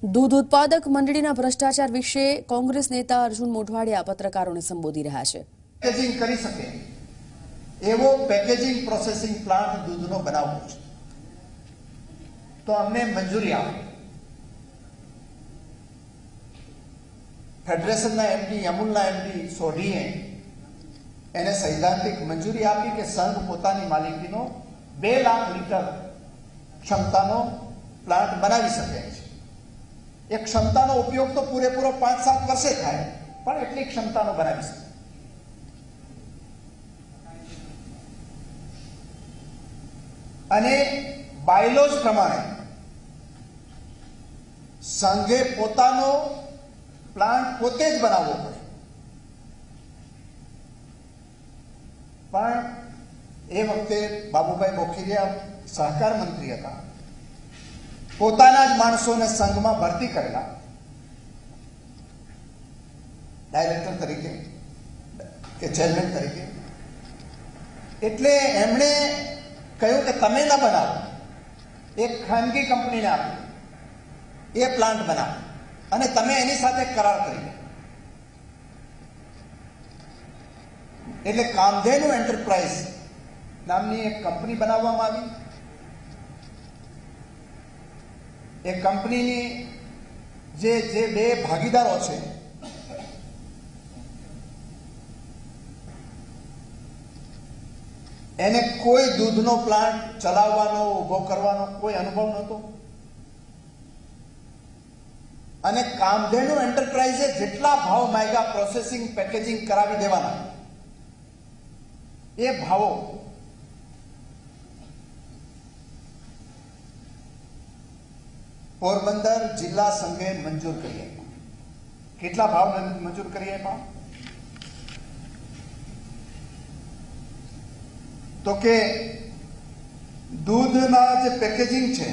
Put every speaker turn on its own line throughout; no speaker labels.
दूध उत्पादक मंडळीના ભ્રષ્ટાચાર વિશે કોંગ્રેસ નેતા અર્જુન મોઢવાડિયા પત્રકારોને સંબોધી રહ્યા છે।
પેકેજિંગ કરી શકે એવો પેકેજિંગ પ્રોસેસિંગ પ્લાન્ટ દૂધનો બનાવવો છે તો અમને મંજૂરી આપો। ફેડરેશનના એમડી અમૂલના એમડી સોઢીએ એને સૈદ્ધાંતિક મંજૂરી આપી કે સંઘ પોતાની માલિકીનો 2 લાખ લીટર ક્ષમતાનો પ્લાન્ટ બનાવી શકે છે। एक क्षमताનો उपयोग तो पूरेपूरो 5-7 वर्षे थाय पण એટલી ક્ષમતાનો બનાવી શકે। અને બાયલોજ પ્રમાણે સંઘે પોતાનો પ્લાન્ટ પોતે જ બનાવવો પડે, પણ એ વખતે બાબુભાઈ બોખીરિયા સહકાર મંત્રી હતા, પોતાના જ માણસોને સંઘમાં ભરતી કરેલા ડાયરેક્ટર તરીકે કે ચેરમેન તરીકે, એટલે એમણે કહ્યું કે તમે ના બનાવો, એક ખાનગી કંપનીને આપો એ પ્લાન્ટ બનાવો અને તમે એની સાથે કરાર કરી લો। એટલે કામધેનુ એન્ટરપ્રાઇઝ નામની એક કંપની બનાવવામાં આવી। એ કંપનીની જે 2 ભાગીદારો છે એને કોઈ દૂધનો પ્લાન્ટ ચલાવવાનો ઉભો કરવાનો કોઈ અનુભવ નહોતો અને કામધેનુ એન્ટરપ્રાઇઝે જેટલા ભાવ માંગ્યા પ્રોસેસિંગ પેકેજિંગ કરાવી દેવાના એ ભાવો પોરબંદર જિલ્લા સંઘે મંજૂર કરી આપ્યા। કેટલા ભાવ મંજૂર કરી આપ્યા? તો કે દૂધના જે પેકેજિંગ છે,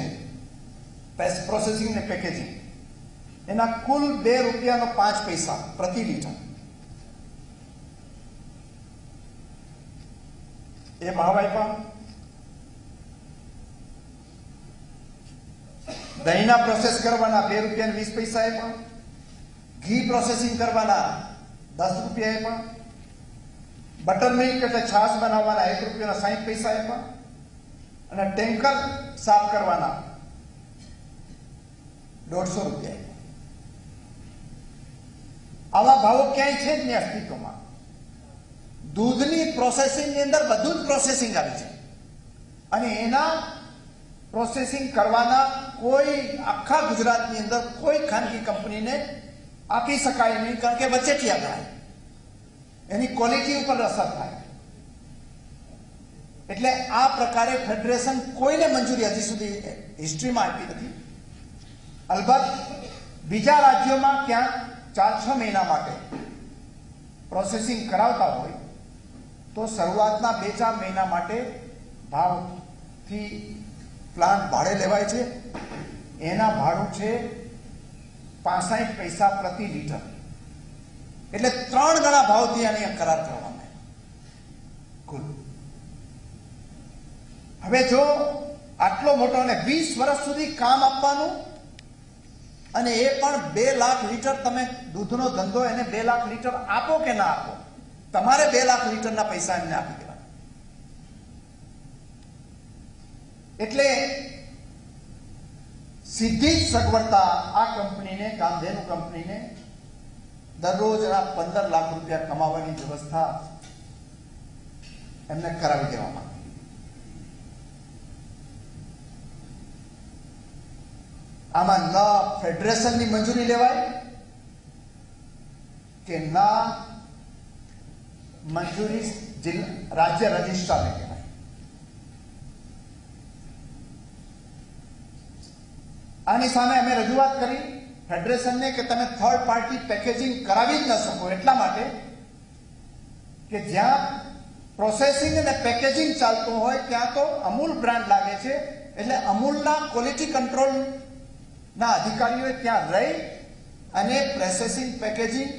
પ્રોસેસિંગ ને પેકેજિંગ, એના કુલ 2 રૂપિયાનો 5 પૈસા પ્રતિ લીટર એ ભાવ આપ્યા। દહીંના પ્રોસેસ કરવાના 2 રૂપિયા 20 પૈસા આપ્યા, ઘી પ્રોસેસિંગ કરવાના 10 રૂપિયા આપ્યા, બટર મિલ્ક એટલે છાશ બનાવવાના 1 રૂપિયાના 60 પૈસા આપ્યા અને ટેન્કર સાફ કરવાના 150 રૂપિયા આપ્યા। આવા ભાવો ક્યાંય છે જ નહીં અસ્તિત્વમાં। દૂધની પ્રોસેસિંગની અંદર બધું જ પ્રોસેસિંગ આવી છે અને એના પ્રોસેસિંગ કરવાના કોઈ આખા ગુજરાતની અંદર કોઈ ખાનગી કંપનીને આપી શકાય નહીં, કારણ કે વચેટિયા થાય, એની ક્વોલિટી ઉપર અસર થાય। એટલે આ પ્રકારે ફેડરેશન કોઈને મંજૂરી હજી સુધી હિસ્ટ્રીમાં આપી નથી। અલબત્ત બીજા રાજ્યોમાં ક્યાંક 4-6 મહિના માટે પ્રોસેસિંગ કરાવતા હોય તો શરૂઆતના 2-4 મહિના માટે ભાવથી પ્લાન્ટ ભાડે લેવાય છે, એના ભાડું છે 65 પૈસા પ્રતિ લીટર, એટલે 3 ગણા ભાવથી આની કરાર કરવામાં કુલ। હવે જો આટલો મોટો અને 20 વર્ષ સુધી કામ આપવાનું અને એ પણ 2 લાખ લીટર તમે દૂધનો ધંધો એને 2 લાખ લીટર આપો કે ના આપો, તમારે 2 લાખ લીટરના પૈસા એમને આપી દેવા। એટલે સીધી જ સગવડતા આ કંપનીને, કામધેનુ કંપનીને દરરોજના 15 લાખ રૂપિયા કમાવાની વ્યવસ્થા એમને કરાવી દેવામાં। આમાં ન ફેડરેશનની મંજૂરી લેવાય કે ના મંજૂરી રાજ્ય રજિસ્ટ્રારને કહેવાય। આની સામે અમે રજૂઆત કરી ફેડરેશનને કે તમે થર્ડ પાર્ટી પેકેજિંગ કરાવી જ ન શકો, એટલા માટે કે જ્યાં પ્રોસેસિંગ અને પેકેજિંગ ચાલતું હોય ત્યાં તો અમૂલ બ્રાન્ડ લાગે છે, એટલે અમૂલના ક્વોલિટી કંટ્રોલના અધિકારીઓએ ત્યાં રહી અને processing packaging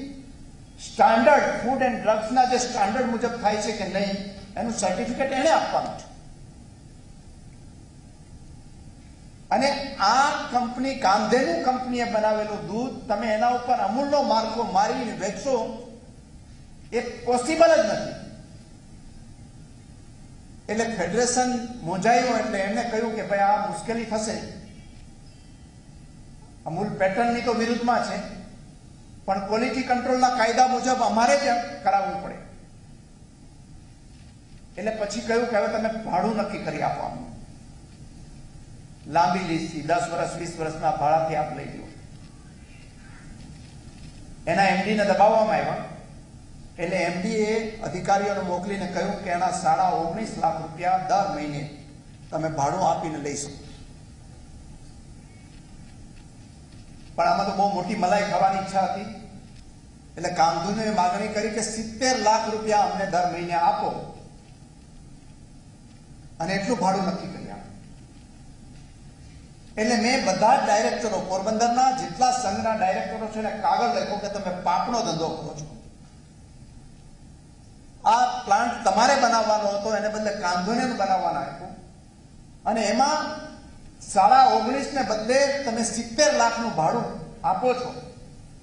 standard food and ડ્રગ્સના જે સ્ટાન્ડર્ડ મુજબ થાય છે કે નહીં એનું સર્ટિફિકેટ એણે આપવાનું છે। અને આ કંપની કામધેનુ કંપનીએ બનાવેલું દૂધ તમે એના ઉપર અમૂલનો માર્કો મારીને વેચશો એ પોસિબલ જ નથી. એટલે ફેડરેશન મૂંઝાયું એટલે એમને કહ્યું કે ભાઈ આ મુશ્કેલી થશે. અમૂલ પેટર્નની તો વિરુદ્ધમાં છે, પણ ક્વોલિટી કંટ્રોલના કાયદા મુજબ અમારે જ કરાવવું પડે. એટલે પછી કહ્યું કે હવે તમે ભાડું નક્કી કરી આપો. લાંબી લીઝથી 10 વર્ષ 20 વર્ષના ભાડાથી આપ લઈ લો. એના એમડીને દબાવવામાં આવ્યા. એટલે એમડીએ અધિકારીઓને મોકલીને કહ્યું કે એના 19.5 લાખ રૂપિયા દર મહિને તમે ભાડું આપીને લઈ શકો. પણ આમાં તો બહુ મોટી મલાઈ ખાવાની ઈચ્છા હતી. એટલે કામધુને માગણી કરી કે 70 લાખ રૂપિયા અમને દર મહિને આપો અને એટલું ભાડું નક્કી કરી આપો. એટલે મેં બધા જ ડાયરેક્ટરો, પોરબંદરના જેટલા સંઘના ડાયરેક્ટરો છે ને કાગળ લખ્યો કે તમે પાપનો ધંધો કરો છો. આ પ્લાન્ટ તમારે બનાવવાનો હતો, એને બદલે કામધુને બનાવવાનો આપ્યો. અને એમાં 19.5 ને બદલે તમે 70 લાખનું ભાડું આપો છો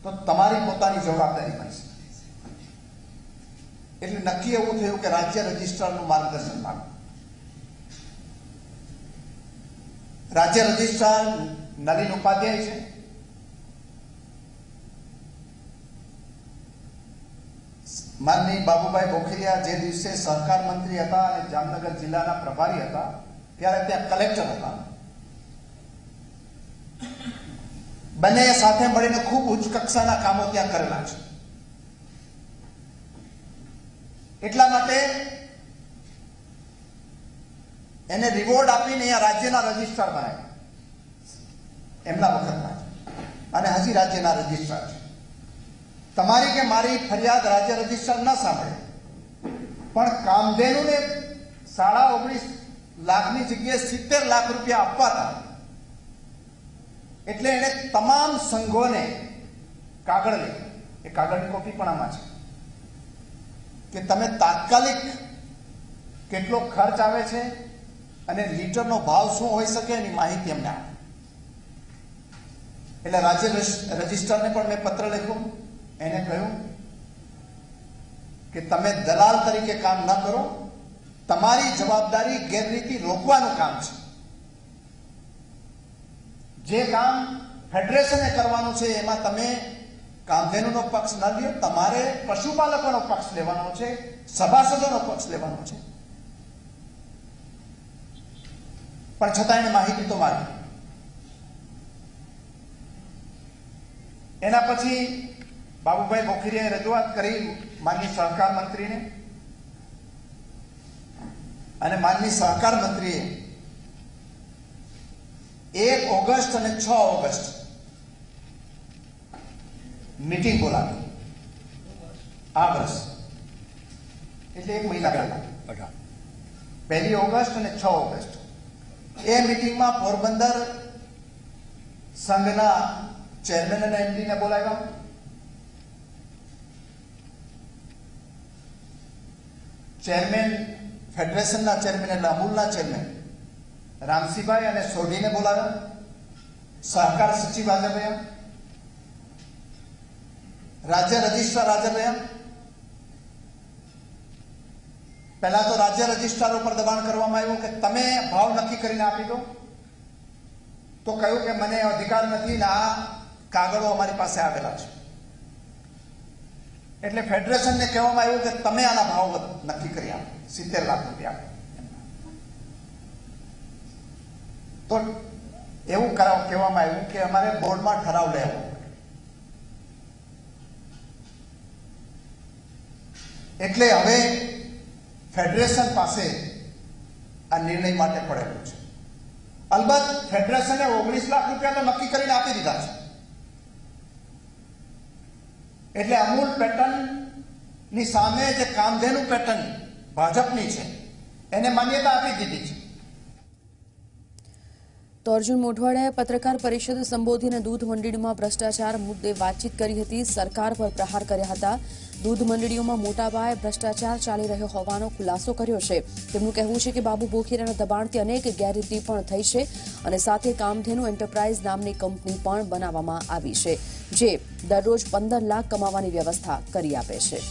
તો તમારી પોતાની જવાબદારી બનશે. એટલે નક્કી એવું થયું કે રાજ્ય રજિસ્ટ્રારનું માર્ગદર્શન માંગો. રાજ્ય રજિસ્ટ્રાર નલિન ઉપાધ્યાય છે. માનની બાબુભાઈ બોખીરિયા જે દિવસે સહકાર મંત્રી હતા અને જામનગર જિલ્લાના પ્રભારી હતા ત્યારે ત્યાં કલેક્ટર હતા. બંને સાથે મળીને ખૂબ ઉચ્ચ કક્ષાના કામો ત્યાં કરેલા છે. એટલા માટે એને રિવોર્ડ આપીને અહીંયા રાજ્યના રજિસ્ટ્રાર બનાવ્યા એમના વખતમાં, અને હજી રાજ્યના રજિસ્ટ્રાર છે. તમારી કે મારી ફરિયાદ રાજ્ય રજિસ્ટ્રાર ન સાંભળે, પણ કામધેનુને 19.5 લાખની જગ્યાએ 70 લાખ રૂપિયા આપવાતા. એટલે એને તમામ સંઘોને કાગળ લખ્યો. એ કાગળની કોપી પણ આમાં છે કે તમે તાત્કાલિક કેટલો ખર્ચ આવે છે અને લીટરનો ભાવ શું હોઈ શકે એની માહિતી અમને આપો. એટલે રાજ્ય રજિસ્ટ્રારને પણ મેં પત્ર લખ્યો. એને કહ્યું કે તમે દલાલ તરીકે કામ ન કરો, તમારી જવાબદારી ગેરરીતિ રોકવાનું કામ છે. જે કામ ફેડરેશને કરવાનું છે એમાં તમે કામધેનુનો પક્ષ ન લ્યો, તમારે પશુપાલકોનો પક્ષ લેવાનો છે, સભાસદોનો પક્ષ લેવાનો છે. પણ છતાં એને માહિતી તો માગી. એના પછી બાબુભાઈ બોખીરિયાએ રજૂઆત કરી માનની સહકાર મંત્રીને, અને માનની સહકાર મંત્રીએ 1 ઓગસ્ટ અને 6 ઓગસ્ટ મીટિંગ બોલાવી. આ વર્ષ એટલે 1 મહિના પહેલા 1 ઓગસ્ટ અને 6 ઓગસ્ટ એ મીટિંગમાં પોરબંદર સંઘના ચેરમેન અને એમડીને બોલાવ્યા. ચેરમેન, ફેડરેશનના ચેરમેન એટલે અમૂલના ચેરમેન રામસિંહભાઈ અને સોઢીને બોલાવ્યા. સહકાર સચિવ હાજર રહ્યા, રાજ્ય રજિસ્ટ્રાર હાજર રહ્યા. પહેલા તો રાજ્ય રજિસ્ટ્રાર ઉપર દબાણ કરવામાં આવ્યું કે તમે ભાવ નક્કી કરીને આપી દો. તો કહ્યું કે મને અધિકાર નથી ને આ કાગળો અમારી પાસે આવેલા છે. એટલે ફેડરેશનને કહેવામાં આવ્યું કે તમે આના ભાવ નક્કી કરી આપો, 70 લાખ રૂપિયા. તો એવું કહેવામાં આવ્યું કે અમારે બોર્ડમાં ઠરાવ લેવો. એટલે હવે ફેડરેશન પાસે આ નિર્ણય માટે પડેલો છે. અલબત્ત ફેડરેશને 19 લાખ રૂપિયા તો નક્કી કરીને આપી દીધા છે. એટલે અમૂલ પેટર્ન ની સામે જે કામધેનુ પેટર્ન ભાજપની છે એને માન્યતા આપી દીધી છે.
તો અર્જુન મોઢવાડિયાએ પત્રકાર પરિષદ સંબોધીને દૂધ મંડળીમાં ભ્રષ્ટાચાર મુદ્દે વાતચીત કરી હતી. સરકાર પર પ્રહાર કર્યા હતા. દૂધ મંડળીઓમાં મોટા પાયે ભ્રષ્ટાચાર ચાલી રહ્યો હોવાનો ખુલાસો કર્યો છે. તેમનું કહેવું છે કે બાબુ બોખીરાના દબાણથી અનેક ગેરરીતિ પણ થઈ છે અને સાથે કામધેનુ એન્ટરપ્રાઇઝ નામની કંપની પણ બનાવવામાં આવી છે, જે દરરોજ 15 લાખ કમાવાની વ્યવસ્થા કરી આપે છે.